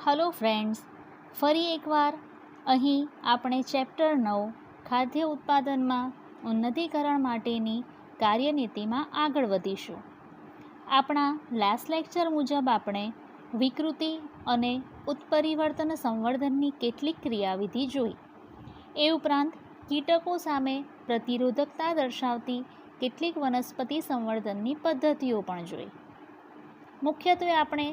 Hello friends, ફરી એકવાર અહીં આપણે ચેપ્ટર 9 ખાદ્ય ઉત્પાદનમાં ઉન્નતીકરણ માટેની કાર્યનીતિમાં આગળ વધીશું. આપણા લાસ્ટ લેક્ચર મુજબ આપણે વિકૃતિ અને ઉત્પરિવર્તન સંવર્ધનની કેટલીક ક્રિયાવિધિ જોઈ. એ ઉપરાંત કીટકો સામે પ્રતિરોધકતા દર્શાવતી કેટલીક વનસ્પતિ સંવર્ધનની પદ્ધતિઓ પણ જોઈ. મુખ્યત્વે આપણે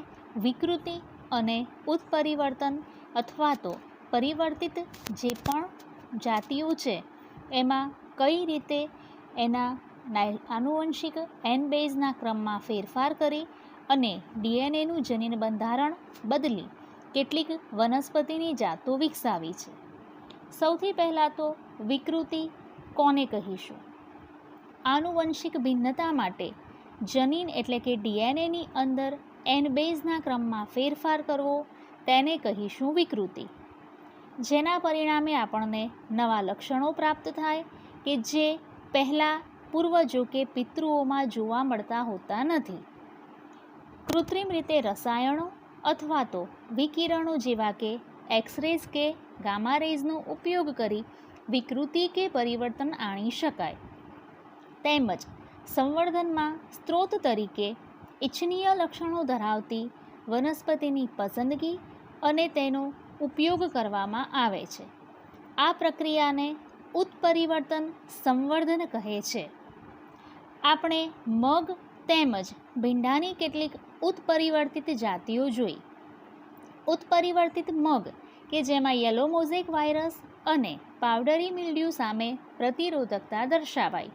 વિકૃતિ અને ઉત્પરિવર્તન અથવા તો પરિવર્તિત જે પણ જાતિઓ છે એમાં કઈ રીતે એના આનુવંશિક એન બેઝના ક્રમમાં ફેરફાર કરી અને ડીએનએનું જનીન બંધારણ બદલી કેટલીક વનસ્પતિની જાતો વિકસાવી છે. સૌથી પહેલાં તો વિકૃતિ કોને કહીશું? આનુવંશિક ભિન્નતા માટે જનીન એટલે કે ડીએનએની અંદર એન બેઝના ક્રમમાં ફેરફાર કરવો તેને કહીશું વિકૃતિ. જેના પરિણામે આપણને નવા લક્ષણો પ્રાપ્ત થાય કે જે પહેલાં પૂર્વજો કે પિતૃઓમાં જોવા મળતા હોતા નથી. કૃત્રિમ રીતે રસાયણો અથવા તો વિકિરણો જેવા કે એક્સરેઝ કે ગામા રેઝનો ઉપયોગ કરી વિકૃતિ કે પરિવર્તન આણી શકાય. તેમજ સંવર્ધનમાં સ્ત્રોત તરીકે ઇચ્છનીય લક્ષણો ધરાવતી વનસ્પતિની પસંદગી અને તેનો ઉપયોગ કરવામાં આવે છે. આ પ્રક્રિયાને ઉત્પરિવર્તન સંવર્ધન કહે છે. આપણે મગ તેમજ ભીંડાની કેટલીક ઉત્પરિવર્તિત જાતિઓ જોઈ. ઉત્પરિવર્તિત મગ કે જેમાં યલો મોઝેક વાયરસ અને પાવડરી મિલ્ડ્યુ સામે પ્રતિરોધકતા દર્શાવાઈ.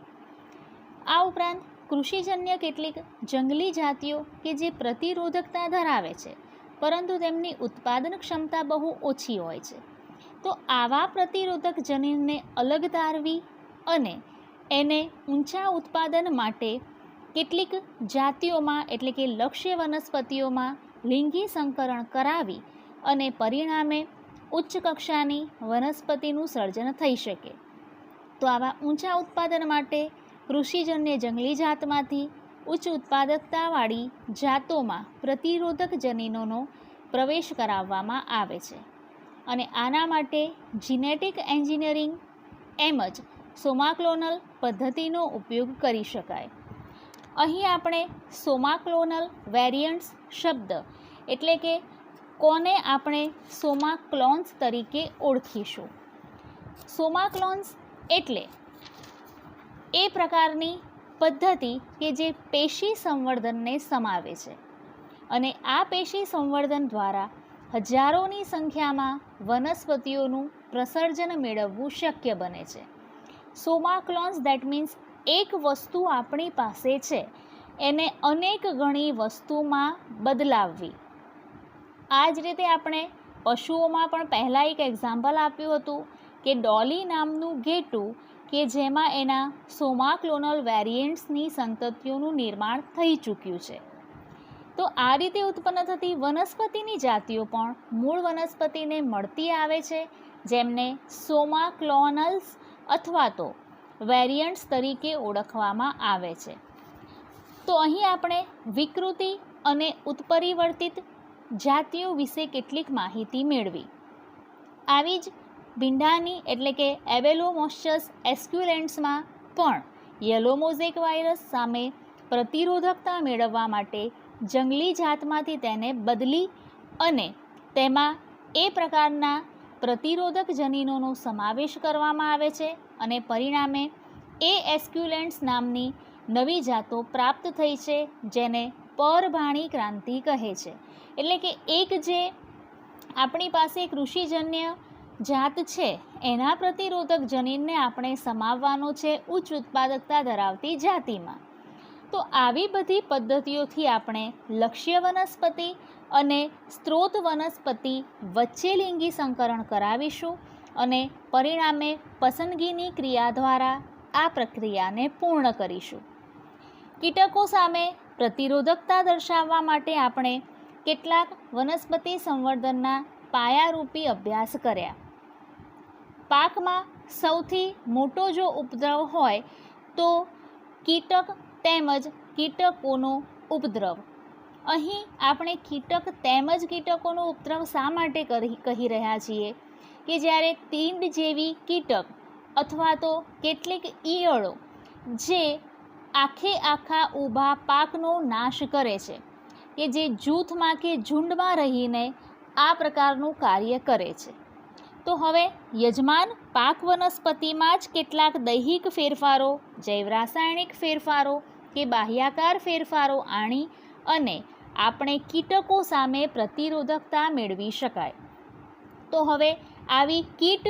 આ ઉપરાંત કૃષિજન્ય કેટલીક જંગલી જાતિઓ કે જે પ્રતિરોધકતા ધરાવે છે પરંતુ તેમની ઉત્પાદન ક્ષમતા બહુ ઓછી હોય છે. તો આવા પ્રતિરોધક જનીનને અલગ તારવી અને એને ઊંચા ઉત્પાદન માટે કેટલીક જાતિઓમાં એટલે કે લક્ષ્ય વનસ્પતિઓમાં લિંગી સંકરણ કરાવી અને પરિણામે ઉચ્ચ કક્ષાની વનસ્પતિનું સર્જન થઈ શકે. તો આવા ઊંચા ઉત્પાદન માટે કૃષિજન્ય જંગલી જાતમાંથી ઉચ્ચ ઉત્પાદકતાવાળી જાતોમાં પ્રતિરોધક જનીનોનો પ્રવેશ કરાવવામાં આવે છે અને આના માટે જીનેટિક એન્જિનિયરિંગ એમ જ સોમાક્લોનલ પદ્ધતિનો ઉપયોગ કરી શકાય. અહીં આપણે સોમાક્લોનલ વેરિયન્ટ્સ શબ્દ એટલે કે કોને આપણે સોમાક્લોન્સ તરીકે ઓળખીશું. સોમાક્લોન્સ એટલે એ પ્રકારની પદ્ધતિ કે જે પેશી સંવર્ધનને સમાવે છે અને આ પેશી સંવર્ધન દ્વારા હજારોની સંખ્યામાં વનસ્પતિઓનું પ્રસર્જન મેળવવું શક્ય બને છે. સોમાક્લોન્સ દેટ મીન્સ એક વસ્તુ આપણી પાસે છે એને અનેક ગણી વસ્તુમાં બદલાવવી. આ જ રીતે આપણે પશુઓમાં પણ પહેલાં એક એક્ઝામ્પલ આપ્યું હતું કે ડોલી નામનું ઘેટું કે જેમાં એના સોમાક્લોનલ વેરિયન્ટ્સની સંતતિઓનું નિર્માણ થઈ ચૂક્યું છે. તો આ રીતે ઉત્પન્ન થતી વનસ્પતિની જાતિઓ પણ મૂળ વનસ્પતિને મળતી આવે છે જેમને સોમાક્લોનલ્સ અથવા તો વેરિયન્ટ્સ તરીકે ઓળખવામાં આવે છે. તો અહીં આપણે વિકૃતિ અને ઉત્પરિવર્તિત જાતિઓ વિશે કેટલીક માહિતી મેળવી. આવી જ ભીંડાની એટલે કે એબેલોમોસ્ચસ એસ્ક્યુલેન્ટ્સમાં પણ યલો મોઝેક વાયરસ સામે પ્રતિરોધકતા મેળવવા માટે જંગલી જાતમાંથી તેને બદલી અને તેમાં એ પ્રકારના પ્રતિરોધક જનીનોનો સમાવેશ કરવામાં આવે છે અને પરિણામે એ એસ્ક્યુલેન્ટ્સ નામની નવી જાતો પ્રાપ્ત થઈ છે જેને પરભાણી ક્રાંતિ કહે છે. એટલે કે એક જે આપણી પાસે કૃષિજન્ય જાત છે એના પ્રતિરોધક જનીનને આપણે સમાવવાનો છે ઉચ્ચ ઉત્પાદકતા ધરાવતી જાતિમાં. તો આવી બધી પદ્ધતિઓથી આપણે લક્ષ્ય વનસ્પતિ અને સ્ત્રોત વનસ્પતિ વચ્ચે લિંગી સંકરણ કરાવીશું અને પરિણામે પસંદગીની ક્રિયા દ્વારા આ પ્રક્રિયાને પૂર્ણ કરીશું. કીટકો સામે પ્રતિરોધકતા દર્શાવવા માટે આપણે કેટલાક વનસ્પતિ સંવર્ધનના પાયારૂપી અભ્યાસ કર્યા. પાકમાં સૌથી મોટો જો ઉપદ્રવ હોય તો કીટક તેમજ કીટકોનો ઉપદ્રવ અહીં આપણે કીટક તેમજ કીટકોનો ઉપદ્રવ શા માટે કહી રહ્યા છીએ કે જ્યારે તીડ જેવી કીટક અથવા તો કેટલીક ઈયળો જે આખા ઊભા પાકનો નાશ કરે છે, કે જે જૂથમાં કે ઝુંડમાં રહીને આ પ્રકારનું કાર્ય કરે છે. તો હવે યજમાન પાક વનસ્પતિમાં જ કેટલાક દૈહિક ફેરફારો, જૈવ રાસાયણિક ફેરફારો કે બાહ્યાકાર ફેરફારો આણી અને આપણે કીટકો સામે પ્રતિરોધકતા મેળવી શકાય. તો હવે આવી કીટ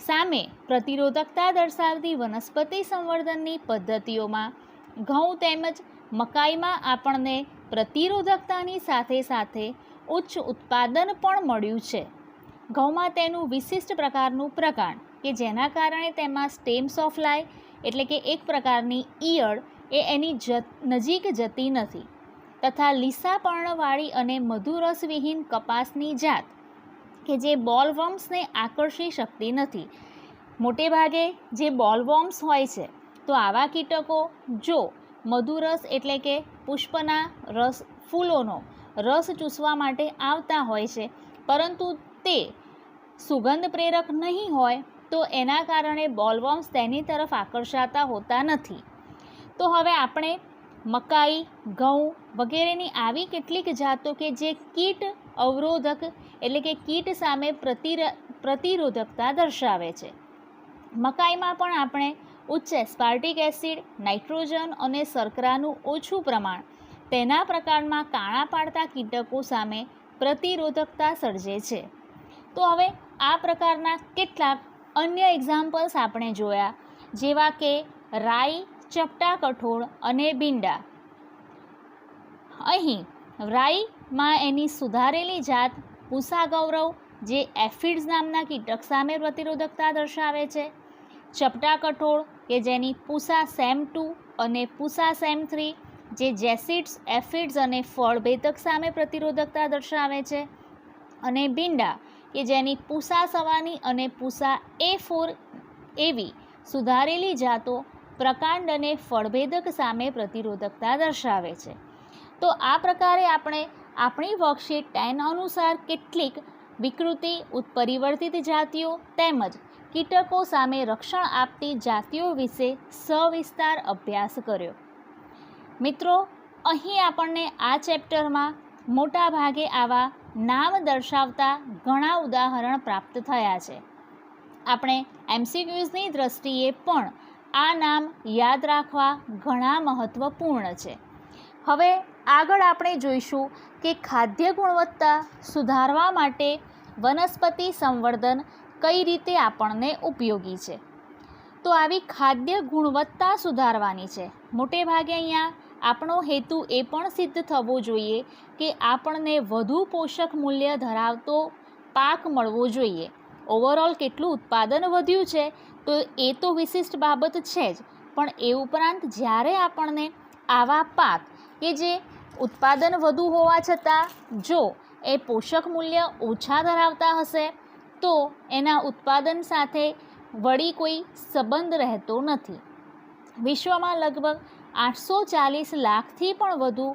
સામે પ્રતિરોધકતા દર્શાવતી વનસ્પતિ સંવર્ધનની પદ્ધતિઓમાં ઘઉં તેમજ મકાઈમાં આપણને પ્રતિરોધકતાની સાથે સાથે ઉચ્ચ ઉત્પાદન પણ મળ્યું છે. ઘઉંમાં તેનું વિશિષ્ટ પ્રકારનું પ્રકાંડ કે જેના કારણે તેમાં સ્ટેમ્સ ઓફ લાય એટલે કે એક પ્રકારની ઈયળ એ એની નજીક જતી નથી, તથા લીસા પર્ણવાળી અને મધુરસવિહીન કપાસની જાત કે જે બોલવોર્મ્સને આકર્ષી શકતી નથી. મોટે ભાગે જે બોલવોર્મ્સ હોય છે, તો આવા કીટકો જો મધુરસ એટલે કે પુષ્પના રસ, ફૂલોનો રસ ચૂસવા માટે આવતા હોય છે, પરંતુ તે સુગંધ પ્રેરક નહીં હોય તો એના કારણે બોલવોર્મ્સ તેની તરફ આકર્ષાતા હોતા નથી. તો હવે આપણે મકાઈ, ઘઉં વગેરેની આવી કેટલીક જાતો કે જે કીટ અવરોધક એટલે કે કીટ સામે પ્રતિરોધકતા દર્શાવે છે. મકાઈમાં પણ આપણે ઉચ્ચ એસ્પાર્ટિક એસિડ, નાઇટ્રોજન અને શર્કરાનું ઓછું પ્રમાણ તેના પ્રકારમાં કાણા પાડતા કીટકો સામે પ્રતિરોધકતા સર્જે છે. તો હવે આ પ્રકારના કેટલાક અન્ય એક્ઝામ્પલ્સ આપણે જોયા, જેવા કે રાઈ, ચપટા કઠોળ અને ભીંડા. અહીં રાઈમાં એની સુધારેલી જાત પૂસા ગૌરવ જે એફિડ્સ નામના કીટક સામે પ્રતિરોધકતા દર્શાવે છે. ચપટા કઠોળ કે જેની પૂસા સેમ 2 અને પૂસા સેમ 3 જે જેસિડ્સ, એફિડ્સ અને ફળભેદક સામે પ્રતિરોધકતા દર્શાવે છે. અને ભીંડા કે જેની પૂસા સવાની અને પૂસા A4 એવી સુધારેલી જાતો પ્રકાંડ અને ફળભેદક સામે પ્રતિરોધકતા દર્શાવે છે. તો આ પ્રકારે આપણે આપણી વર્કશીટ 10 અનુસાર કેટલીક વિકૃતિ, ઉત્પરિવર્તિત જાતિઓ તેમજ કીટકો સામે રક્ષણ આપતી જાતિઓ વિશે સવિસ્તાર અભ્યાસ કર્યો. મિત્રો, અહીં આપણને આ ચેપ્ટરમાં મોટા ભાગે આવા નામ દર્શાવતા ઘણા ઉદાહરણ પ્રાપ્ત થયા છે. આપણે MCQની દ્રષ્ટિએ પણ આ નામ યાદ રાખવા ઘણા મહત્ત્વપૂર્ણ છે. હવે આગળ આપણે જોઈશું કે ખાદ્ય ગુણવત્તા સુધારવા માટે વનસ્પતિ સંવર્ધન કઈ રીતે આપણને ઉપયોગી છે. તો આવી ખાદ્ય ગુણવત્તા સુધારવાની છે. મોટે ભાગે અહીંયા આપણો હેતુ એ પણ સિદ્ધ થવો જોઈએ કે આપણને વધુ પોષક મૂલ્ય ધરાવતો પાક મળવો જોઈએ. ઓવરઓલ કેટલું ઉત્પાદન વધ્યું છે તો એ તો વિશિષ્ટ બાબત છે જ, પણ એ ઉપરાંત જ્યારે આપણને આવા પાક કે જે ઉત્પાદન વધુ હોવા છતાં જો એ પોષક મૂલ્ય ઓછા ધરાવતા હશે તો એના ઉત્પાદન સાથે વળી કોઈ સંબંધ રહેતો નથી. વિશ્વમાં લગભગ 840 લાખથી પણ વધુ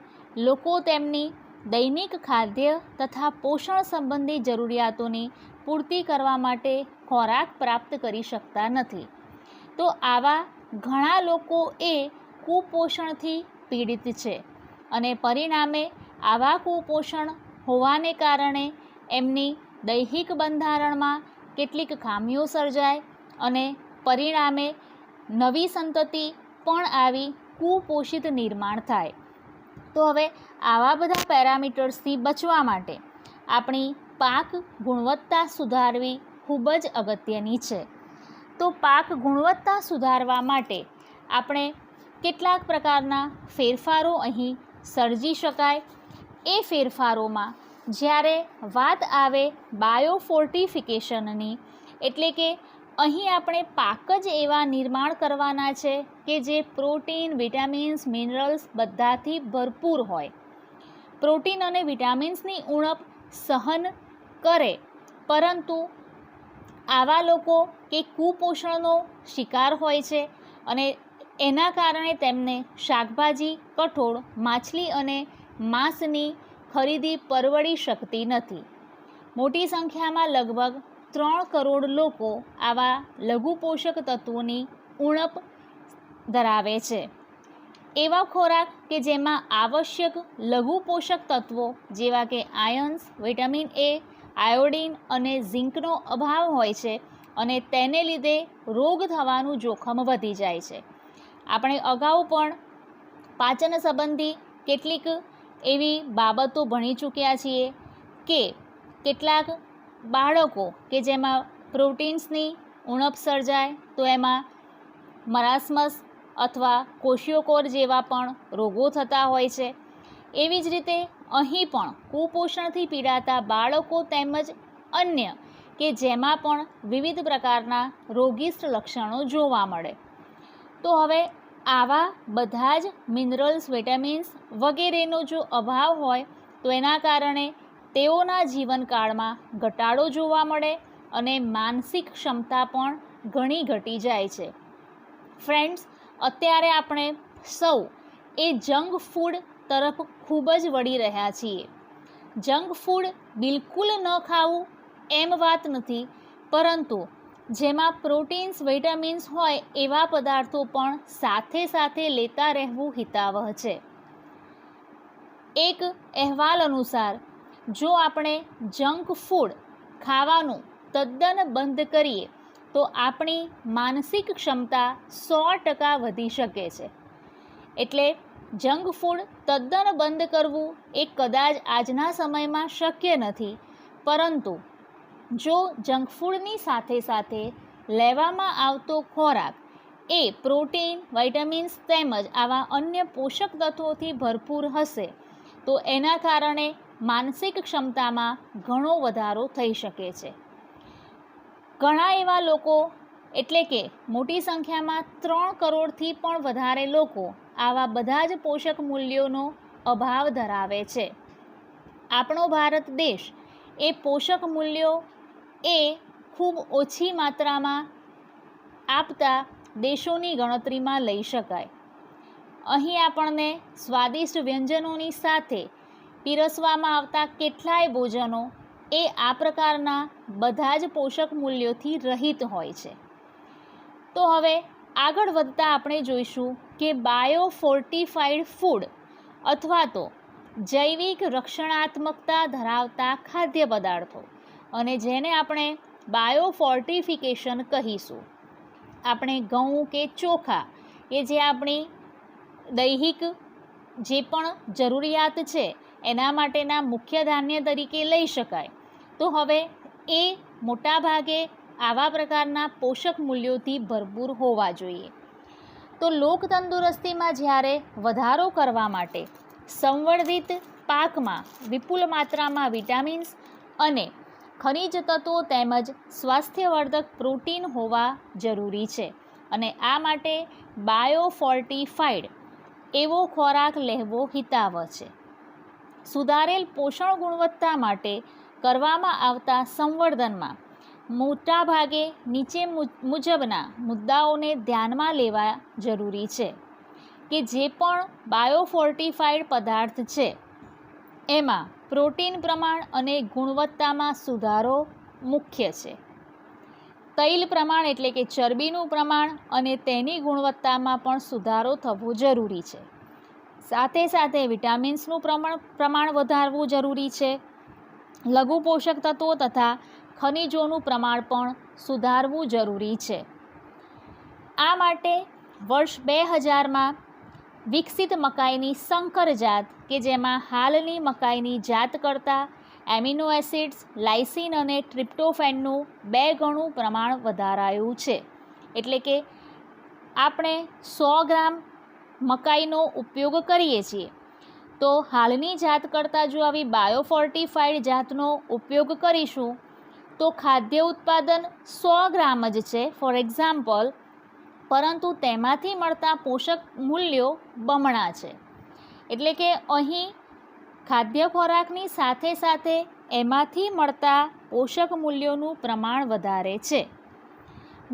લોકો તેમની દૈનિક ખાદ્ય તથા પોષણ સંબંધી જરૂરિયાતોની પૂર્તિ કરવા માટે ખોરાક પ્રાપ્ત કરી શકતા નથી. તો આવા ઘણા લોકો એ કુપોષણથી પીડિત છે અને પરિણામે આવા કુપોષણ હોવાને કારણે એમની દૈહિક બંધારણમાં કેટલીક ખામીઓ સર્જાય અને પરિણામે નવી સંતતિ પણ આવી કુપોષિત નિર્માણ થાય. તો હવે આવા બધા પેરામીટર્સથી બચવા માટે આપણી પાક ગુણવત્તા સુધારવી ખૂબ જ અગત્યની છે. તો પાક ગુણવત્તા સુધારવા માટે આપણે કેટલાક પ્રકારના ફેરફારો અહીં સર્જી શકાય. એ ફેરફારોમાં જ્યારે વાત આવે બાયોફોર્ટિફિકેશનની, એટલે કે અહીં આપણે પાક જ એવા નિર્માણ કરવાના છે કે જે પ્રોટીન, વિટામિન્સ, મિનરલ્સ બધાથી ભરપૂર હોય. પ્રોટીન અને વિટામિન્સની ઉણપ સહન કરે, પરંતુ આવા લોકો કે કુપોષણનો શિકાર હોય છે અને એના કારણે તેમને શાકભાજી, કઠોળ, માછલી અને માંસની ખરીદી પરવડી શકતી નથી. મોટી સંખ્યામાં લગભગ 3 કરોડ લોકો આવા લઘુ પોષક તત્વોની ઉણપ ધરાવે છે. એવા ખોરાક કે જેમાં આવશ્યક લઘુ પોષક તત્વો જેવા કે આયન્સ, વિટામિન એ, આયોડિન અને ઝિંકનો અભાવ હોય છે અને તેને લીધે રોગ થવાનું જોખમ વધી જાય છે. આપણે અગાઉ પણ પાચન સંબંધી કેટલીક એવી બાબતો ભણી ચૂક્યા છીએ કે કેટલાક બાળકો કે જેમાં પ્રોટીન્સની ઉણપ સર્જાય તો એમાં મરાસમસ અથવા કોશિયોકોર જેવા પણ રોગો થતા હોય છે. એવી જ રીતે અહીં પણ કુપોષણથી પીડાતા બાળકો તેમજ અન્ય કે જેમાં પણ વિવિધ પ્રકારના રોગીષ્ટ લક્ષણો જોવા મળે. તો હવે આવા બધા જ મિનરલ્સ, વિટામિન્સ વગેરેનો જો અભાવ હોય તો એના કારણે તેઓના જીવનકાળમાં ઘટાડો જોવા મળે અને માનસિક ક્ષમતા પણ ઘણી ઘટી જાય છે. ફ્રેન્ડ્સ, અત્યારે આપણે સૌ એ જંક ફૂડ તરફ ખૂબ જ વળી રહ્યા છીએ. જંક ફૂડ બિલકુલ ન ખાવું એમ વાત નથી, પરંતુ જેમાં પ્રોટીન્સ, વિટામિન્સ હોય એવા પદાર્થો પણ સાથે સાથે લેતા રહેવું હિતાવહ છે. એક અહેવાલ અનુસાર જો આપણે જંક ફૂડ ખાવાનું તદ્દન બંધ કરીએ તો આપણી માનસિક ક્ષમતા 100% વધી શકે છે. એટલે જંક ફૂડ તદ્દન બંધ કરવું એ કદાચ આજના સમયમાં શક્ય નથી, પરંતુ જો જંક ફૂડની સાથે સાથે લેવામાં આવતો ખોરાક એ પ્રોટીન, વિટામિન્સ તેમજ આવા અન્ય પોષક તત્વોથી ભરપૂર હશે તો એના કારણે માનસિક ક્ષમતામાં ઘણો વધારો થઈ શકે છે. ઘણા એવા લોકો એટલે કે મોટી સંખ્યામાં 3 કરોડથી પણ વધારે લોકો આવા બધા જ પોષક મૂલ્યોનો અભાવ ધરાવે છે. આપણો ભારત દેશ એ પોષક મૂલ્યો એ ખૂબ ઓછી માત્રામાં આપતા દેશોની ગણતરીમાં લઈ શકાય. અહીં આપણને સ્વાદિષ્ટ વ્યંજનોની સાથે પીરસવામાં આવતા કેટલાય ભોજનો એ આ પ્રકારના બધા જ પોષક મૂલ્યોથી રહિત હોય છે. તો હવે આગળ વધતા આપણે જોઈશું કે બાયોફોર્ટિફાઈડ ફૂડ અથવા તો જૈવિક રક્ષણાત્મકતા ધરાવતા ખાદ્ય પદાર્થો, અને જેને આપણે બાયોફોર્ટિફિકેશન કહીશું. આપણે ઘઉં કે ચોખા કે જે આપણી દૈહિક જે પણ જરૂરિયાત છે એના માટેના મુખ્ય ધાન્ય તરીકે લઈ શકાય. તો હવે એ મોટાભાગે આવા પ્રકારના પોષક મૂલ્યોથી ભરપૂર હોવા જોઈએ. તો લોક તંદુરસ્તીમાં જ્યારે વધારો કરવા માટે સંવર્ધિત પાકમાં વિપુલ માત્રામાં વિટામિન્સ અને ખનિજ તત્વો તેમજ સ્વાસ્થ્યવર્ધક પ્રોટીન હોવા જરૂરી છે, અને આ માટે બાયોફોર્ટિફાઈડ એવો ખોરાક લેવો હિતાવહ છે. સુધારેલ પોષણ ગુણવત્તા માટે કરવામાં આવતા સંવર્ધનમાં મોટાભાગે નીચે મુજબના મુદ્દાઓને ધ્યાનમાં લેવા જરૂરી છે કે જે પણ બાયોફોર્ટિફાઈડ પદાર્થ છે એમાં પ્રોટીન પ્રમાણ અને ગુણવત્તામાં સુધારો મુખ્ય છે. તૈલ પ્રમાણ એટલે કે ચરબીનું પ્રમાણ અને તેની ગુણવત્તામાં પણ સુધારો થવો જરૂરી છે. સાથે સાથે વિટામિન્સનું પ્રમાણ વધારવું જરૂરી છે. લઘુ પોષક તત્વો તથા ખનિજોનું પ્રમાણ પણ સુધારવું જરૂરી છે. આ માટે વર્ષ 2000માં વિકસિત મકાઈની સંકર જાત કે જેમાં હાલની મકાઈની જાત કરતાં એમિનો એસિડ્સ, લાઇસિન અને ટ્રિપ્ટોફેનનું 2 ગણું પ્રમાણ વધારાયું છે. એટલે કે આપણે 100 ગ્રામ મકાઈનો ઉપયોગ કરીએ છીએ તો હાલની જાત કરતાં જો આવી બાયોફોર્ટિફાઈડ જાતનો ઉપયોગ કરીશું તો ખાદ્ય ઉત્પાદન 100 ગ્રામ જ છે ફોર એક્ઝામ્પલ, પરંતુ તેમાંથી મળતા પોષક મૂલ્યો બમણા છે. એટલે કે અહીં ખાદ્ય ખોરાકની સાથે સાથે એમાંથી મળતા પોષક મૂલ્યોનું પ્રમાણ વધારે છે.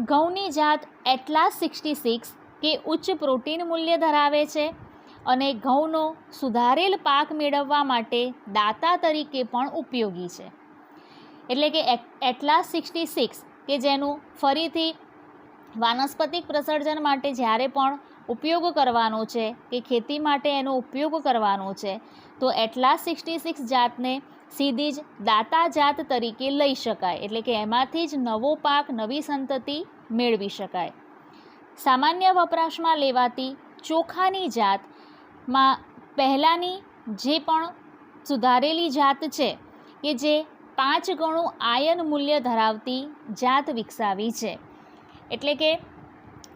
ઘઉંની જાત એટલાસ 66 કે ઉચ્ચ પ્રોટીન મૂલ્ય ધરાવે છે અને ઘઉંનો સુધારેલ પાક મેળવવા માટે દાતા તરીકે પણ ઉપયોગી છે. એટલે કે એટલાસ 66 કે જેનું ફરીથી વાનસ્પતિક પ્રસર્જન માટે જ્યારે પણ ઉપયોગ કરવાનો છે કે ખેતી માટે એનો ઉપયોગ કરવાનો છે તો એટલાસ 66 જાતને સીધી જ દાતા જાત તરીકે લઈ શકાય. એટલે કે એમાંથી જ નવો પાક, નવી સંતતિ મેળવી શકાય. સામાન્ય વપરાશમાં લેવાતી ચોખાની જાતમાં પહેલાંની જે પણ સુધારેલી જાત છે કે જે 5 ગણું આયન મૂલ્ય ધરાવતી જાત વિકસાવી છે. એટલે કે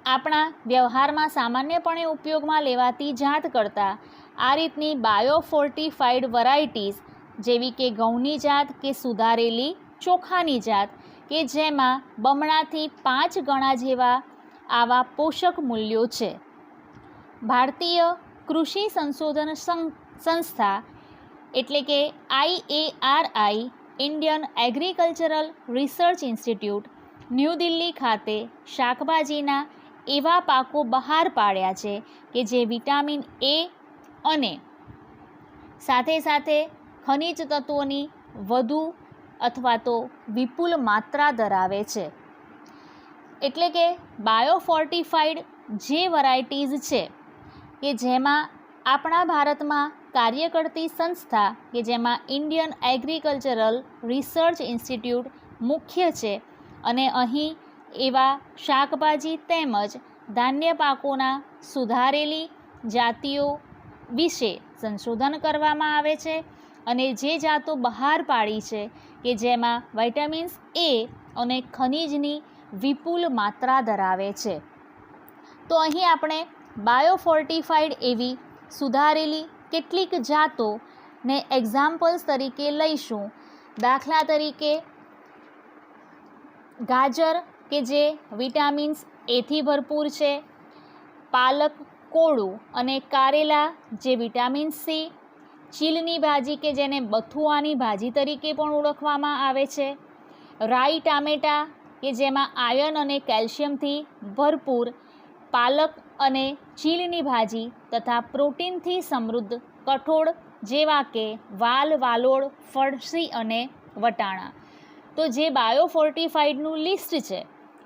આપણા વ્યવહારમાં સામાન્યપણે ઉપયોગમાં લેવાતી જાત કરતાં આ રીતની બાયોફોર્ટિફાઈડ વેરાયટીઝ જેવી કે ઘઉંની જાત કે સુધારેલી ચોખાની જાત કે જેમાં બમણાથી 5 ગણા જેવા આવા પોષક મૂલ્યો છે. ભારતીય કૃષિ સંશોધન સંસ્થા એટલે કે IARI Indian agricultural research institute new Delhi ખાતે શાકભાજીના એવા પાકો બહાર પાડ્યા છે કે જે વિટામિન A અને સાથે સાથે ખનિજ તત્વોની વધુ અથવા તો વિપુલ માત્રા ધરાવે છે. એટલે કે બાયોફોર્ટિફાઈડ જે વેરાયટીઝ છે કે જેમાં આપણા ભારતમાં કાર્ય કરતી સંસ્થા કે જેમાં ઇન્ડિયન એગ્રીકલ્ચરલ રિસર્ચ ઇન્સ્ટિટ્યૂટ મુખ્ય છે અને અહીં એવા શાકભાજી તેમજ ધાન્ય પાકોના સુધારેલી જાતિઓ વિશે સંશોધન કરવામાં આવે છે અને જે જાતો બહાર પાડી છે કે જેમાં વિટામિન્સ A અને ખનિજની વિપુલ માત્રા ધરાવે છે. તો અહીં આપણે બાયોફોર્ટિફાઈડ એવી સુધારેલી કેટલીક જાતોને એક્ઝામ્પલ્સ તરીકે લઈશું. દાખલા તરીકે ગાજર કે જે વિટામિન્સ એથી ભરપૂર છે, પાલક, કોળું અને કારેલા જે વિટામિન C, ચીલની ભાજી કે જેને બથુઆની ભાજી તરીકે પણ ઓળખવામાં આવે છે, રાઈ ટામેટા કે જેમાં આયર્ન અને કેલ્શિયમથી ભરપૂર પાલક અને ચીલની ભાજી તથા પ્રોટીનથી સમૃદ્ધ કઠોળ જેવા કે વાલ, વાલોળ, ફણસી અને વટાણા. તો જે બાયોફોર્ટિફાઈડનું લિસ્ટ છે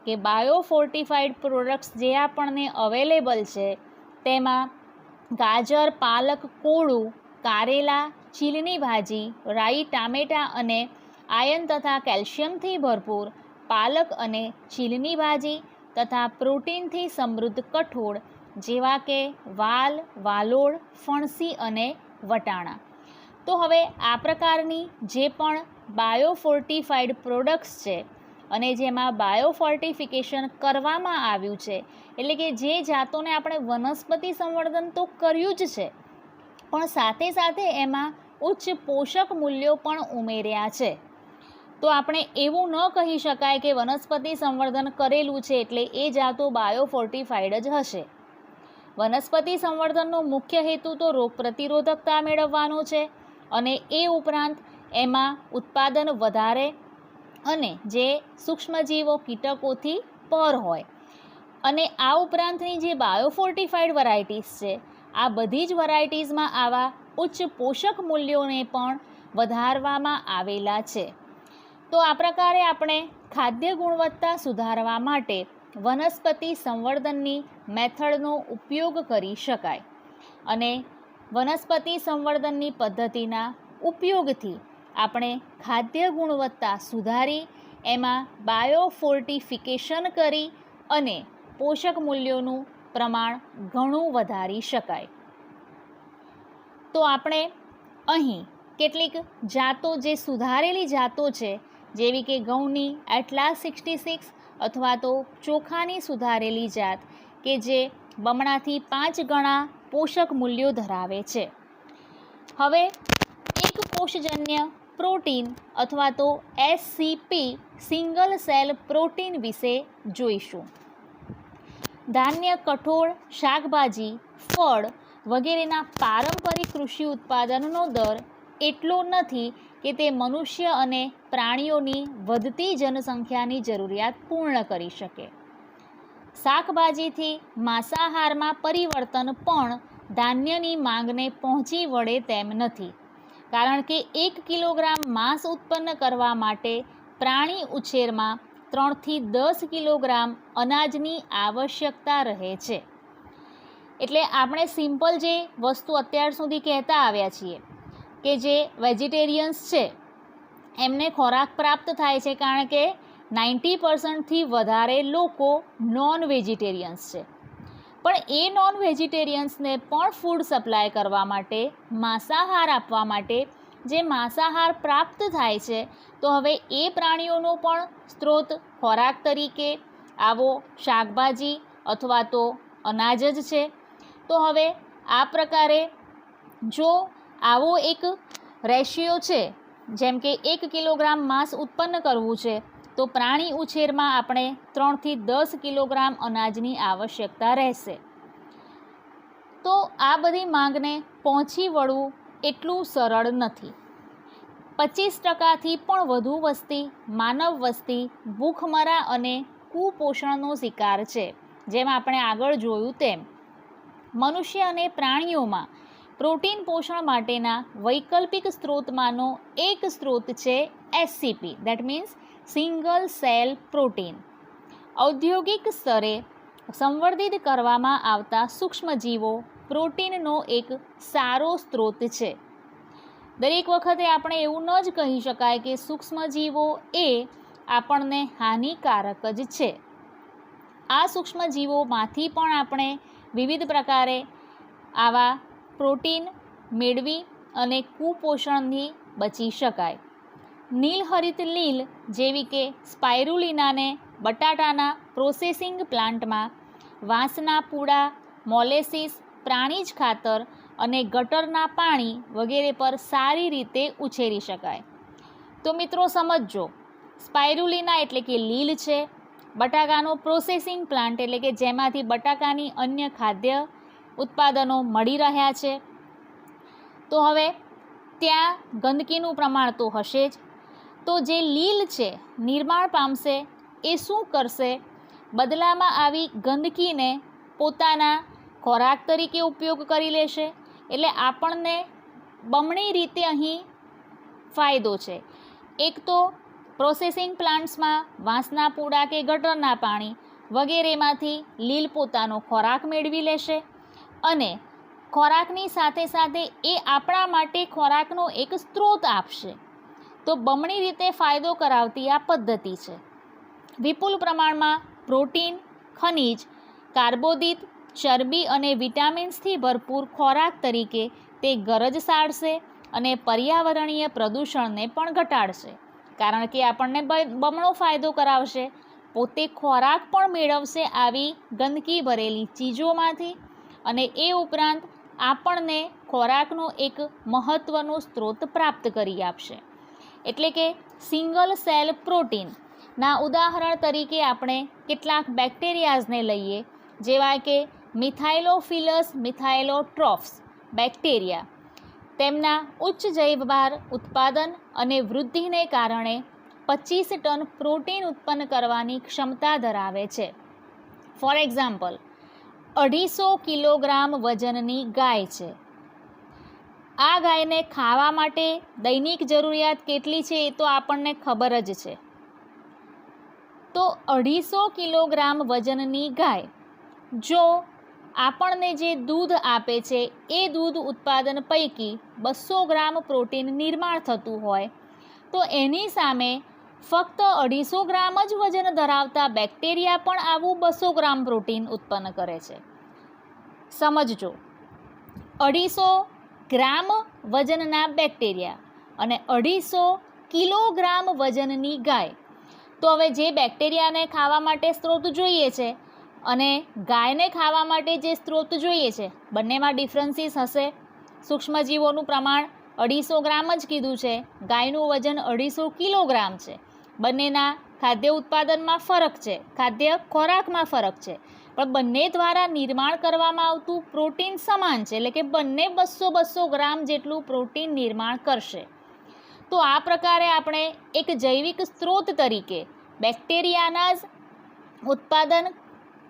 કે બાયોફોર્ટિફાઈડ પ્રોડક્ટ્સ જે આપણને અવેલેબલ છે તેમાં ગાજર, પાલક, કોળું, કારેલા, ચીલની ભાજી, રાઈ ટામેટા અને આયર્ન તથા કેલ્શિયમથી ભરપૂર પાલક અને ચીલની ભાજી તથા પ્રોટીનથી સમૃદ્ધ કઠોળ જેવા કે વાલ, વાલોળ, ફણસી અને વટાણા. તો હવે આ પ્રકારની જે પણ બાયોફોર્ટિફાઈડ પ્રોડક્ટ્સ છે અને જેમાં બાયોફોર્ટિફિકેશન કરવામાં આવ્યું છે એટલે કે જે જાતોને આપણે વનસ્પતિ સંવર્ધન તો કર્યું જ છે પણ સાથે સાથે એમાં ઉચ્ચ પોષક મૂલ્યો પણ ઉમેર્યા છે. તો આપણે એવું ન કહી શકાય કે વનસ્પતિ સંવર્ધન કરેલું છે એટલે એ જાતો બાયોફોર્ટિફાઈડ જ હશે. વનસ્પતિ સંવર્ધનનો મુખ્ય હેતુ તો રોગ પ્રતિરોધકતા મેળવવાનો છે અને એ ઉપરાંત એમાં ઉત્પાદન વધારે અને જે સૂક્ષ્મજીવો કીટકોથી પર હોય. અને આ ઉપરાંતની જે બાયોફોર્ટિફાઈડ વેરાયટીઝ છે આ બધી જ વેરાયટીઝમાં આવા ઉચ્ચ પોષક મૂલ્યોને પણ વધારવામાં આવેલા છે. તો આ પ્રકારે આપણે ખાદ્ય ગુણવત્તા સુધારવા માટે વનસ્પતિ સંવર્ધનની મેથડનો ઉપયોગ કરી શકાય અને વનસ્પતિ સંવર્ધનની પદ્ધતિના ઉપયોગથી આપણે ખાદ્ય ગુણવત્તા સુધારી એમાં બાયોફોર્ટિફિકેશન કરી અને પોષક મૂલ્યોનું પ્રમાણ ઘણું વધારી શકાય. તો આપણે અહીં કેટલીક જાતો જે સુધારેલી જાતો છે જેવી કે ઘઉંની એટલાસ 66 અથવા તો ચોખાની સુધારેલી જાત કે જે બમણાથી 5 ગણા પોષક મૂલ્યો ધરાવે છે. હવે એક કોષજન્ય પ્રોટીન અથવા તો SCP સિંગલ સેલ પ્રોટીન વિશે જોઈશું. ધાન્ય, કઠોળ, શાકભાજી, ફળ વગેરેના પારંપરિક કૃષિ ઉત્પાદનનો દર એટલો નથી કે તે મનુષ્ય અને પ્રાણીઓની વધતી જનસંખ્યાની જરૂરિયાત પૂર્ણ કરી શકે. શાકભાજીથી માંસાહારમાં પરિવર્તન પણ ધાન્યની માંગને પહોંચી વળે તેમ નથી, કારણ કે 1 કિલોગ્રામ માંસ ઉત્પન્ન કરવા માટે પ્રાણી ઉછેરમાં 3 થી 10 કિલોગ્રામ અનાજની આવશ્યકતા રહે છે. એટલે આપણે સિમ્પલ જે વસ્તુ અત્યાર સુધી કહેતા આવ્યા છીએ કે જે વેજીટેરિયન્સ છે એમને ખોરાક પ્રાપ્ત થાય છે, કારણ કે 90%થી વધારે લોકો નોન વેજીટેરિયન્સ છે. પણ એ નોન વેજીટેરિયન્સને પણ ફૂડ સપ્લાય કરવા માટે, માંસાહાર આપવા માટે જે માંસાહાર પ્રાપ્ત થાય છે, તો હવે એ પ્રાણીઓનો પણ સ્ત્રોત ખોરાક તરીકે આવો શાકભાજી અથવા તો અનાજ જ છે. તો હવે આ પ્રકારે જો આવો એક રેશિયો છે, જેમ કે 1 કિલોગ્રામ માંસ ઉત્પન્ન કરવું છે, તો પ્રાણી ઉછેરમાં આપણે 3 થી 10 કિલોગ્રામ અનાજની આવશ્યકતા રહેશે. તો આ બધી માંગને પહોંચી વળવું એટલું સરળ નથી. 25%થી પણ વધુ વસ્તી, માનવ વસ્તી ભૂખમરા અને કુપોષણનો શિકાર છે. જેમ આપણે આગળ જોયું તેમ મનુષ્ય અને પ્રાણીઓમાં પ્રોટીન પોષણ માટેના વૈકલ્પિક સ્ત્રોતમાંનો એક સ્ત્રોત છે SCP, that means single cell protein. ઔદ્યોગિક સ્તરે સંવર્ધિત કરવામાં આવતા સૂક્ષ્મજીવો પ્રોટીનનો એક સારો સ્ત્રોત છે. દરેક વખતે આપણે એવું ન જ કહી શકાય કે સૂક્ષ્મજીવો એ આપણને હાનિકારક જ છે. આ સૂક્ષ્મજીવોમાંથી પણ આપણે વિવિધ પ્રકારે આવા પ્રોટીન મેળવી અને કુપોષણથી બચી શકાય. નીલહરિત લીલ જેવી કે સ્પાયરુલિનાને બટાટાના પ્રોસેસિંગ પ્લાન્ટમાં વાંસના પૂડા, મોલેસીસ, પ્રાણીજ ખાતર અને ગટરના પાણી વગેરે પર સારી રીતે ઉછેરી શકાય. તો મિત્રો સમજજો, સ્પાયરુલિના એટલે કે લીલ છે, બટાકાનો પ્રોસેસિંગ પ્લાન્ટ એટલે કે જેમાંથી બટાકાની અન્ય ખાદ્ય ઉત્પાદનો મળી રહ્યા છે. તો હવે ત્યાં ગંદકીનું પ્રમાણ તો હશે જ. તો જે લીલ છે નિર્માણ પામશે, એ શું કરશે? બદલામાં આવી ગંદકીને પોતાના ખોરાક તરીકે ઉપયોગ કરી લેશે. એટલે આપણને બમણી રીતે અહીં ફાયદો છે. એક તો પ્રોસેસિંગ પ્લાન્ટ્સમાં વાંસના પૂડા કે ગટરના પાણી વગેરેમાંથી લીલ પોતાનો ખોરાક મેળવી લેશે અને ખોરાકની સાથે સાથે એ આપણા માટે ખોરાકનો એક સ્ત્રોત આપશે. તો બમણી રીતે ફાયદો કરાવતી આ પદ્ધતિ છે. વિપુલ પ્રમાણમાં પ્રોટીન, ખનિજ, કાર્બોદિત, ચરબી અને વિટામિન્સથી ભરપૂર ખોરાક તરીકે તે ગરજ સારશે અને પર્યાવરણીય પ્રદૂષણને પણ ઘટાડશે, કારણ કે આપણને બમણો ફાયદો કરાવશે. પોતે ખોરાક પણ મેળવશે આવી ગંદકી ભરેલી ચીજોમાંથી અને એ ઉપરાંત આપણને ખોરાકનો એક મહત્ત્વનો સ્ત્રોત પ્રાપ્ત કરી આપશે. એટલે કે સિંગલ સેલ પ્રોટીનના ઉદાહરણ તરીકે આપણે કેટલાક બેક્ટેરિયાઝને લઈએ, જેવા કે મિથાઇલોફિલસ મિથાઇલોટ્રોફ્સ બેક્ટેરિયા. તેમના ઉચ્ચ જૈવભાર ઉત્પાદન અને વૃદ્ધિને કારણે 25 ટન પ્રોટીન ઉત્પન્ન કરવાની ક્ષમતા ધરાવે છે. ફોર એક્ઝામ્પલ, 250 કિલોગ્રામ વજનની ગાય છે. આ ગાયને ખાવા માટે દૈનિક જરૂરિયાત કેટલી છે એ તો આપણને ખબર જ છે. તો 250 કિલોગ્રામ વજનની ગાય જો આપણને જે દૂધ આપે છે એ દૂધ ઉત્પાદન પૈકી 200 ગ્રામ પ્રોટીન નિર્માણ થતું હોય, તો એની સામે ફક્ત 250 ગ્રામ જ વજન ધરાવતા બેક્ટેરિયા પણ આવું 200 ગ્રામ પ્રોટીન ઉત્પન્ન કરે છે. સમજજો, 250 ગ્રામ વજનના બેક્ટેરિયા અને 250 કિલોગ્રામ વજનની ગાય. તો હવે જે બેક્ટેરિયાને ખાવા માટે સ્ત્રોત જોઈએ છે અને ગાયને ખાવા માટે જે સ્ત્રોત જોઈએ છે, બંનેમાં ડિફરન્સીસ હશે. સૂક્ષ્મજીવોનું પ્રમાણ 250 ગ્રામ જ કીધું છે, ગાયનું વજન 250 કિલોગ્રામ છે. બંનેના ખાદ્ય ઉત્પાદનમાં ફરક છે, ખાદ્ય ખોરાકમાં ફરક છે, પણ બંને દ્વારા નિર્માણ કરવામાં આવતું પ્રોટીન સમાન છે. એટલે કે બંને 200 ગ્રામ જેટલું પ્રોટીન નિર્માણ કરશે. તો આ પ્રકારે આપણે એક જૈવિક સ્ત્રોત તરીકે બેક્ટેરિયાના જ ઉત્પાદન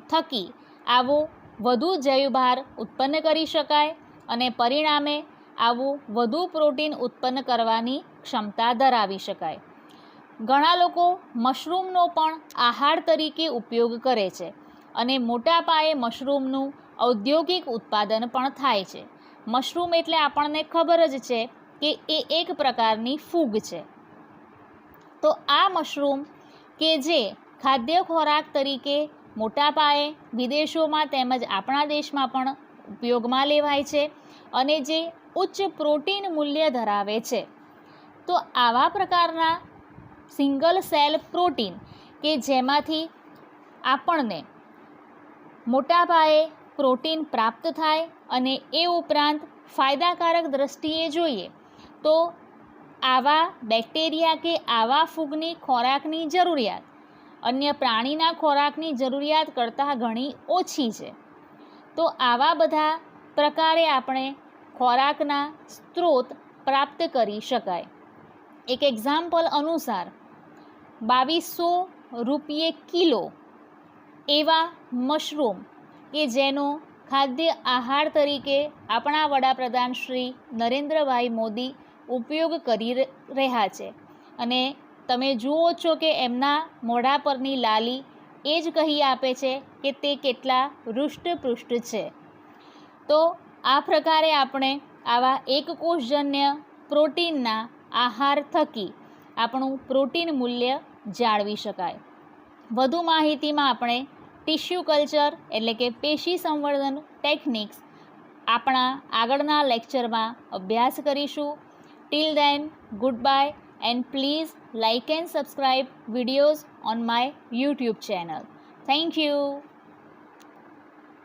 થકી આવો વધુ જૈવભાર ઉત્પન્ન કરી શકાય અને પરિણામે આવું વધુ પ્રોટીન ઉત્પન્ન કરવાની ક્ષમતા ધરાવી શકાય. ઘણા લોકો મશરૂમનો પણ આહાર તરીકે ઉપયોગ કરે છે અને મોટા પાયે મશરૂમનું ઔદ્યોગિક ઉત્પાદન પણ થાય છે. મશરૂમ એટલે આપણને ખબર જ છે કે એ એક પ્રકારની ફૂગ છે. તો આ મશરૂમ કે જે ખાદ્ય ખોરાક તરીકે મોટા પાયે વિદેશોમાં તેમજ આપણા દેશમાં પણ ઉપયોગમાં લેવાય છે અને જે ઉચ્ચ પ્રોટીન મૂલ્ય ધરાવે છે. તો આવા પ્રકારના સિંગલ સેલ પ્રોટીન કે જેમાંથી આપણને મોટા પાયે પ્રોટીન પ્રાપ્ત થાય અને એ ઉપરાંત ફાયદાકારક દ્રષ્ટિએ જોઈએ તો આવા બેક્ટેરિયા કે આવા ફૂગની ખોરાકની જરૂરિયાત અન્ય પ્રાણીના ખોરાકની જરૂરિયાત કરતાં ઘણી ઓછી છે. તો આવા બધા પ્રકારે આપણે ખોરાકના સ્ત્રોત પ્રાપ્ત કરી શકાય. એક એક્ઝામ્પલ અનુસાર 2200 રૂપિયે કિલો એવા મશરૂમ કે જેનો ખાદ્ય આહાર તરીકે આપણા વડાપ્રધાન શ્રી નરેન્દ્રભાઈ મોદી ઉપયોગ કરી રહ્યા છે અને તમે જુઓ છો કે એમના મોઢા પરની લાલી એ જ કહી આપે છે કે તે કેટલા હૃષ્ટપૃષ્ટ છે. તો આ પ્રકારે આપણે આવા એકકોષજન્ય પ્રોટીનના આહાર થકી આપણું પ્રોટીન મૂલ્ય જાળવી શકાય. વધુ માહિતીમાં આપણે ટિશ્યુ કલ્ચર એટલે કે પેશી સંવર્ધન ટેકનિક્સ આપણા આગળના લેક્ચરમાં અભ્યાસ કરીશું. Till then, good bye and please like and subscribe videos on my YouTube channel. Thank you.